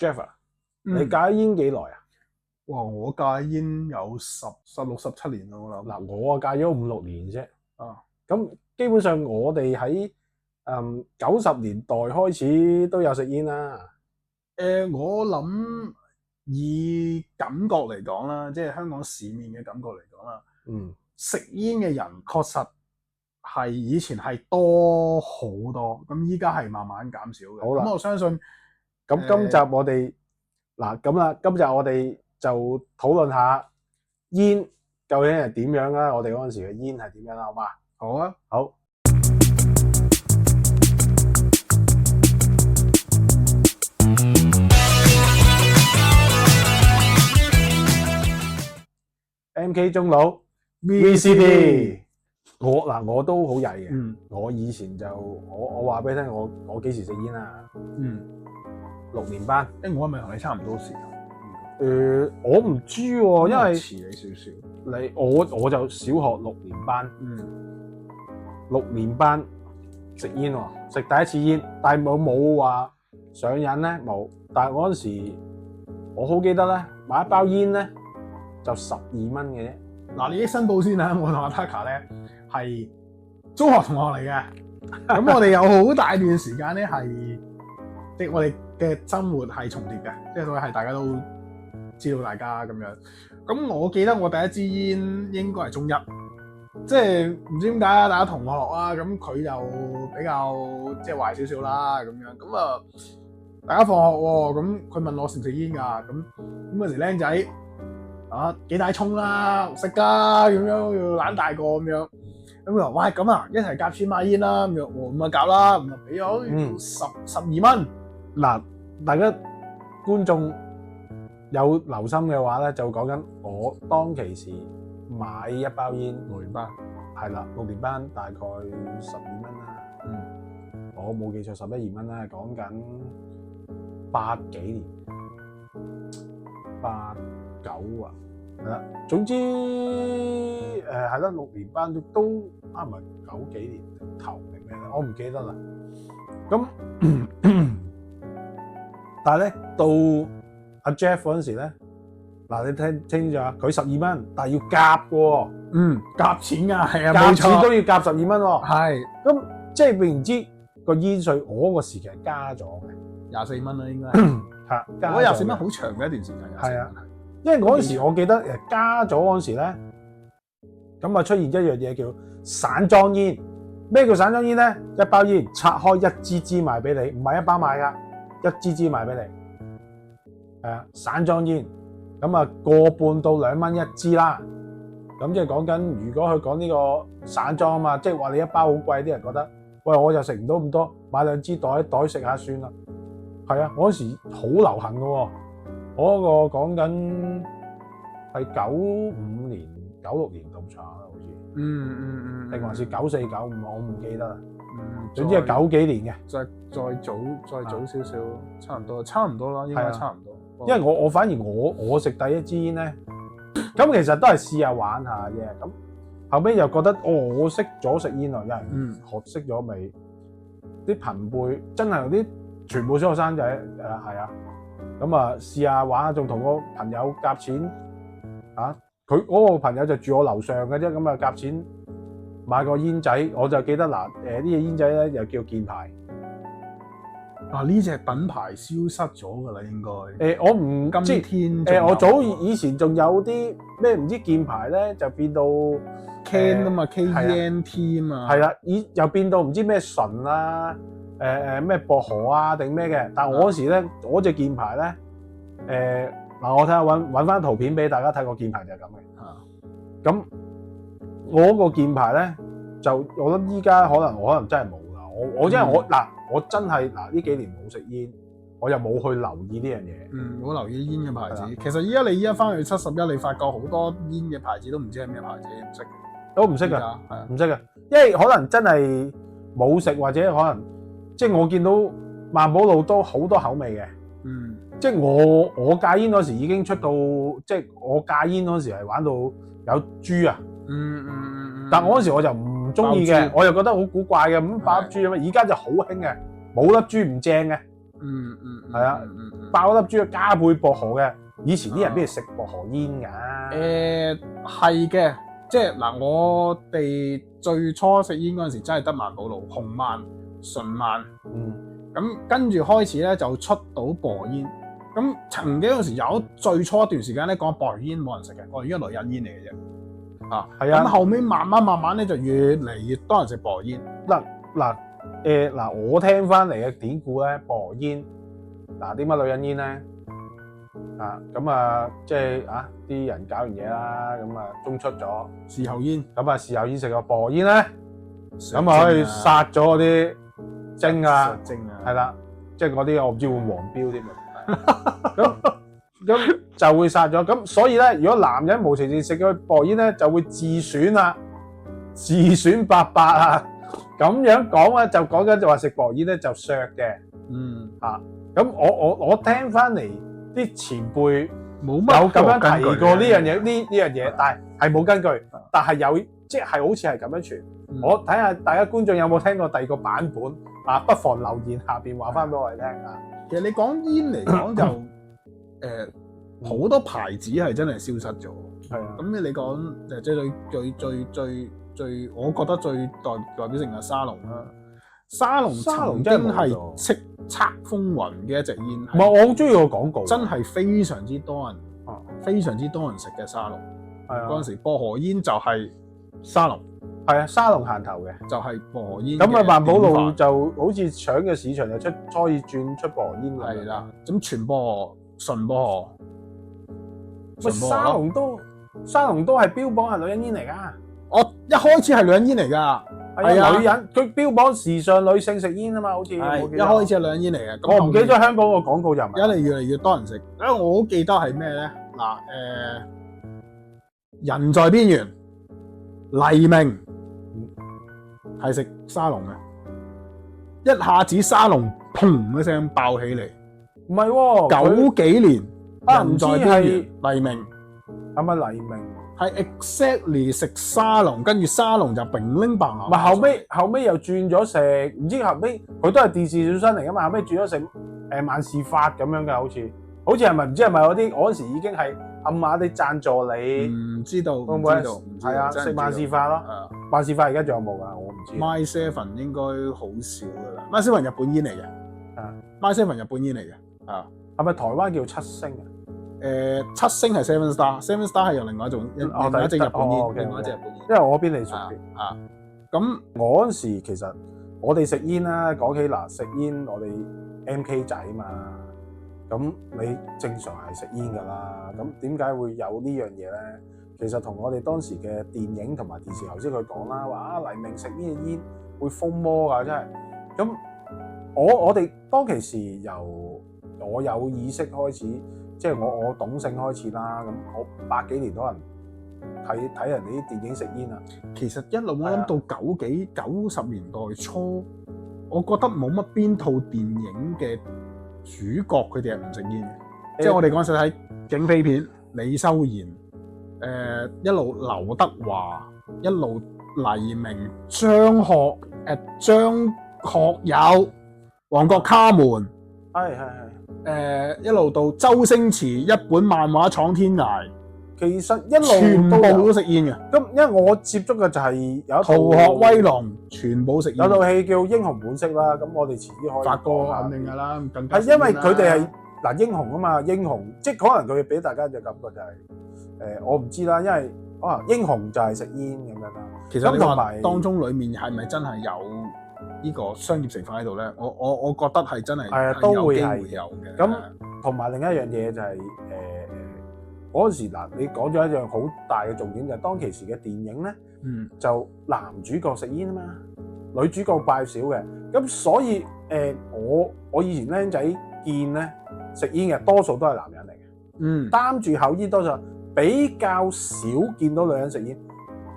Jeff 啊，你戒煙幾耐啊？哇！我戒煙有16、17年啦，我諗。嗱，我戒咗5、6年啫。啊，咁基本上我哋喺90年代開始都有食煙啦。我諗以感覺嚟講啦，即係香港市面嘅感覺嚟講啦，食煙嘅人確實係以前係多好多，咁依家係慢慢減少嘅。好啦，咁我相信咁今集我哋咁啦，今日我哋就討論下煙究竟係點樣啦，我哋嗰陣時嘅煙係點樣啦，好嘛？好啊，好。MK 中佬 VCD， 我都好曳嘅。我以前就我話俾你聽，我幾時食煙啊？6年班。我係咪同你差唔多時間？我唔知喎，因為遲你少少。我就小學6年班，6年班食煙喎，食第一次煙，但係冇話上癮咧，冇。但係嗰陣時我好記得咧，買一包煙咧就12蚊嘅啫。嗱，你啲申報先啦，我同阿 Taka 咧係中學同學嚟嘅，咁我哋有好大段時間咧係即係我哋嘅生活係重疊嘅，即係所以係大家都知道大家咁樣。咁我記得我第一支煙應該係中一，即係唔知點解啊，大家同學啊，咁佢就比較即係壞少少啦咁樣。咁啊，大家放學喎，咁佢問我食唔食煙㗎？咁嗰時僆仔啊幾大葱啦，食㗎咁樣，要懶大個咁樣。咁佢話：喂，咁啊，一齊夾錢買煙啦咁樣。咁啊夾啦，咁啊俾咗12蚊。嗱，大家觀眾有留心嘅話咧，就講緊我當其時買一包煙，6年班係啦，6年班大概12蚊啦。我冇記錯11、2蚊啦，講緊80幾年，89啊，係啦。總之係啦，6年班都唔係90幾年頭定咩咧，我唔記得啦。咁但係咧到阿 Jeff 嗰陣時咧，嗱你聽清楚啊，佢12蚊，但係要夾嘅喎。夾錢㗎，係啊，夾錢都要夾12蚊喎。係。咁即係並唔知個煙稅，我個時期係加咗嘅，24蚊啦應該。嚇，我24蚊好長嘅一段時間。係啊，因為嗰陣時我記得加咗嗰陣時咧，咁啊出現一樣嘢叫散裝煙。咩叫散裝煙咧？一包煙拆開一支支賣俾你，唔係一包賣㗎，一支支賣俾你。係啊，散裝煙，咁啊1半到2蚊一支啦。咁即係講緊，如果佢講呢個散裝啊嘛，即係話你一包好貴，啲人覺得，喂我就食唔到咁多，買2支袋食下算啦。係啊，嗰時好流行嘅喎，嗰個講緊係95年、96年到查啦，好似。定還是94、95，我唔記得啦。總之係90幾年嘅。再早少少，差唔多啦，應該差唔多。因為我反而我食第一支煙咧，咁其實都係試下玩下啫。咁後尾又覺得我識咗食煙啦，有人學識咗未？啲朋輩真係有啲全部小學生仔係啊，咁啊試下玩下，仲同個朋友夾錢啊！佢嗰個朋友就住我樓上嘅啫，咁啊夾錢買個煙仔，我就記得嗱呢隻煙仔咧又叫箭牌。呢隻品牌消失咗㗎啦，應該。我唔今天我早以前仲有啲咩唔知箭牌咧，就變到 Can 啊嘛，KENT 啊嘛。係啦，又變到唔知咩醇啊，咩薄荷啊定咩嘅。但係我嗰時咧，我隻箭牌咧，嗱我睇下揾翻圖片俾大家睇，個箭牌就係咁嘅。咁我個箭牌咧，就我諗依家可能真係冇啦。我因為我真係呢幾年冇食煙，我又冇去留意呢樣嘢。冇留意煙嘅牌子。其實你依家翻去71，你發覺好多煙嘅牌子都唔知係咩牌子，唔識。都唔識㗎，唔識㗎，因為可能真係冇食，或者可能即係我見到萬寶路都好多口味嘅。即係我戒煙嗰時已經出到，即係我戒煙嗰時係玩到有豬啊。但我嗰時我就唔中意嘅，我又覺得好古怪嘅，咁爆粒豬咁，而家就好興嘅，冇粒豬唔正嘅。係啊，爆粒豬加倍薄荷嘅。以前啲人邊度食薄荷煙㗎？係嘅，即係嗱，我哋最初食煙嗰陣時，真係得萬寶路、紅曼、純曼，咁跟住開始咧就出到薄荷煙。咁曾經嗰陣時有最初一段時間咧，講薄荷煙冇人食嘅，薄荷煙係女人煙嚟嘅啫。係啊，咁後尾慢慢咧就越嚟越多人食薄荷煙。嗱，我聽翻嚟嘅典故咧，薄荷煙點解女人煙咧？即係啲人搞完嘢啦，咁中出咗事後煙，咁事後煙食個薄荷煙咧，咁可以殺咗嗰啲精啊，係啦，即係嗰啲我唔知會黃標添啊，咁就會殺咗。咁所以咧，如果男人無情地食咗薄荷煙咧，就會自損啊，自損八百啊。咁樣講咧，就講緊就話食薄荷煙咧就削嘅。咁我聽翻嚟啲前輩冇乜有咁樣提過呢樣嘢，呢樣嘢，但係冇根據，但係有即係好似係咁樣傳。我睇下大家觀眾有冇聽過第二個版本不妨留言下邊話翻俾我哋聽啊。其實你講煙嚟講就好多牌子係真係消失咗。係啊，咁你講最我覺得最代表性係沙龍啦。沙龍曾經係叱咤風雲嘅一隻煙。唔係，我好中意個廣告，真係非常之多人，非常之多人食嘅沙龍。係啊，嗰陣時薄荷煙就係沙龍。係啊，沙龍行頭嘅就係薄荷煙。咁萬寶路就好似搶嘅市場就可以轉出薄荷煙嚟。係啦，咁全薄荷、純薄荷。沙龍都係標榜係女人煙嚟㗎。我一開始係女人煙嚟㗎。係啊，女人佢標榜時尚女性食煙啊嘛，好似一開始係女人煙嚟嘅。我唔記得咗香港個廣告就唔係。一嚟越嚟越多人食，因為我好記得係咩咧？人在邊緣，黎明係食沙龍嘅，一下子沙龍砰一聲爆起嚟。唔係喎，90幾年人在邊緣，黎明係咪黎明？係 exactly 食沙龍，跟住沙龍就並拎白牙。唔係後尾又轉咗食，唔知後尾佢都係電視小生嚟噶嘛？後尾轉咗食萬事發咁樣嘅，好似係咪唔知係咪嗰啲？我嗰時已經係暗碼啲贊助你，唔知道會唔會係啊？食萬事發咯，萬事發而家仲有冇㗎？我唔知。My Seven 應該好少㗎啦。My Seven 日本煙嚟嘅，My Seven 日本煙嚟嘅，係咪台灣叫七星啊？七星係 Seven Star，Seven Star 係由另外一種另外一隻日本煙，另外一隻日本煙。因為我嗰邊你熟啲。咁我嗰時其實我哋食煙啦，講起食煙我哋 MK 仔嘛，咁你正常係食煙㗎啦。咁點解會有呢樣嘢咧？其實同我哋當時嘅電影同埋電視頭先佢講啦，話黎明食呢隻煙會瘋魔㗎，真係。咁我哋當其時由我有意識開始。即係我懂性開始啦，咁我80幾年可能睇人哋啲電影食煙啊。其實一路我諗到90年代初，我覺得冇乜邊套電影嘅主角佢哋係唔食煙嘅。即係我哋嗰陣時睇警匪片，李修賢，一路劉德華，一路黎明、張學友、旺角卡門，係。一路到周星馳一本漫畫闖天涯，其實一路全部都食煙嘅。咁因為我接觸嘅就係有逃學威龍，全部食煙。有套戲叫《英雄本色》啦，咁我哋遲啲可以發哥肯定㗎啦，係因為佢哋係英雄啊嘛，英雄即係可能佢俾大家嘅感覺就係我唔知啦，因為可能英雄就係食煙咁樣啦。其實同埋當中裡面係咪真係有呢個商業成分喺度咧？我覺得係真係都會係有嘅。咁同埋另一樣嘢就係嗰陣時嗱，你講咗一樣好大嘅重點就係當其時嘅電影咧，就男主角食煙啊嘛，女主角拜少嘅。咁所以我以前僆仔見咧食煙嘅多數都係男人嚟嘅，擔住口煙多數比較少見到女人食煙。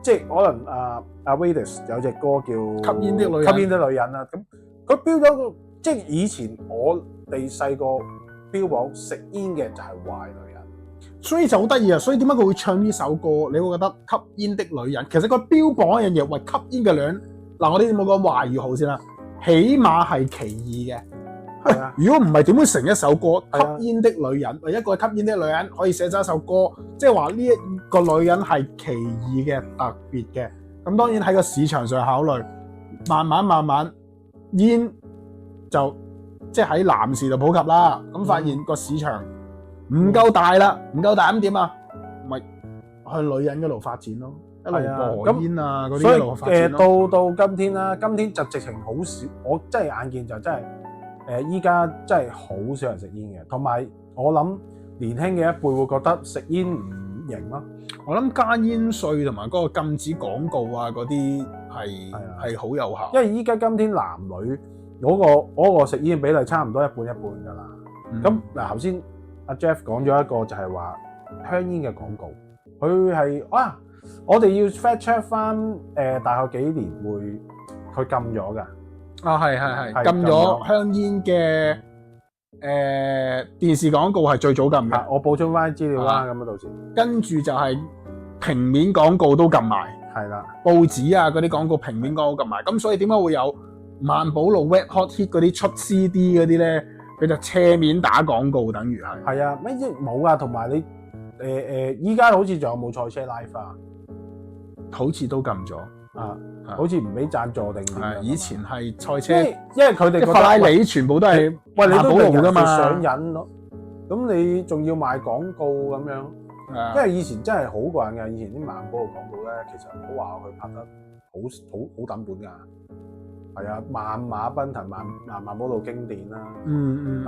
即係可能阿 Raidas 有隻歌叫吸煙的女人啦，咁佢標咗個即係以前我哋細個標榜食煙嘅就係壞女人，所以就好得意啊！所以點解佢會唱呢首歌？你會覺得吸煙的女人其實佢標榜一樣嘢，喂吸煙嘅女人嗱，我哋冇講華語好先啦，起碼係其二嘅，係啊，如果唔係點會成一首歌係啊吸煙的女人，或者一個吸煙的女人可以寫咗一首歌，即係話呢一個女人係奇異嘅、特別嘅。咁當然喺個市場上考慮，慢慢煙就即係喺男士度普及啦。咁發現個市場唔夠大啦，唔夠大咁點啊？咪去女人嗰度發展咯，一路播荷煙啊嗰啲一路發展咯。到今天啦，今天就直情好少，我真係眼見就真係依家真係好少人食煙嘅，同埋我諗年輕嘅一輩會覺得食煙唔型咯。我諗加煙稅同埋嗰個禁止廣告啊嗰啲係好有效，因為依家今天男女嗰個食煙比例差唔多一半一半㗎啦。咁嗱頭先阿 Jeff 講咗一個就係話香煙嘅廣告，佢係我哋要 fact check 翻大學幾年會佢禁咗㗎。係禁咗香煙嘅電視廣告係最早禁嘅。我補充翻資料啦，咁到時跟住就係平面廣告都禁埋，係啦，報紙啊嗰啲廣告平面廣告禁埋。咁所以點解會有萬寶路 Red Hot Hit 嗰啲出 CD 嗰啲咧？佢就斜面打廣告，等於係啊，乜嘢冇啊？同埋你依家好似仲有冇賽車 live 啊？好似都禁咗好似唔俾贊助定點？以前係賽車，因為佢哋覺得法拉利全部都係喂你都令人嘛上癮咯。咁你仲要賣廣告咁樣？因為以前真係好過癮㗎，以前啲萬寶路廣告咧，其實唔好話佢拍得好等本㗎。係啊，萬馬奔騰萬寶路經典啦。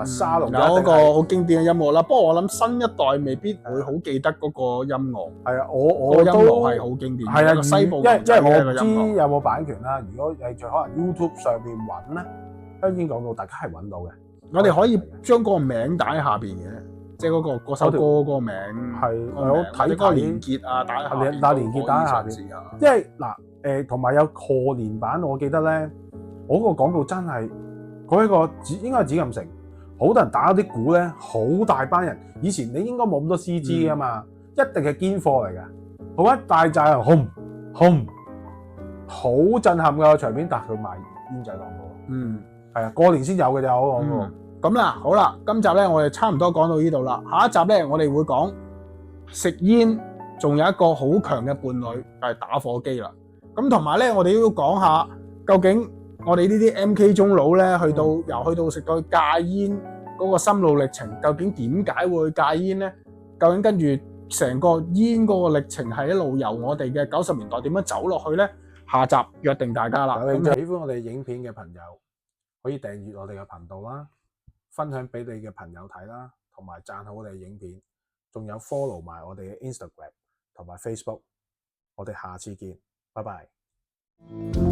沙龍有一個好經典嘅音樂啦。不過我諗新一代未必會好記得嗰個音樂。係啊，我音樂係好經典。係啊，西部因為我唔知有冇版權啦。如果係可能 YouTube 上邊揾咧，香煙廣告大家係揾到嘅。我哋可以將嗰個名打喺下邊嘅，即係嗰首歌嗰個名係我睇嗰個連結啊，打喺下邊。打連結打喺下邊。因為嗱同埋有賀年版，我記得咧。嗰個廣告真係嗰一個應該係紫禁城，好多人打啲鼓咧，好大班人。以前你應該冇咁多 CG 噶嘛，一定係堅貨嚟㗎。好一大扎人轟，好震撼㗎場面，但係佢賣煙仔廣告。係啊，過年先有嘅咋嗰個廣告。咁啦，好啦，今集咧我哋差唔多講到呢度啦。下一集咧我哋會講食煙，仲有一個好強嘅伴侶就係打火機啦。咁同埋咧，我哋都要講下究竟。我哋呢啲 MK 中佬咧，去到食到戒煙嗰個心路歷程，究竟點解會戒煙咧？究竟跟住成個煙嗰個歷程係一路由我哋嘅90年代點樣走落去咧？下集約定大家啦。咁喜歡我哋影片嘅朋友，可以訂閱我哋嘅頻道啦，分享俾你嘅朋友睇啦，同埋讚好我哋嘅影片，仲有 follow 埋我哋嘅 Instagram 同埋 Facebook。我哋下次見，拜拜。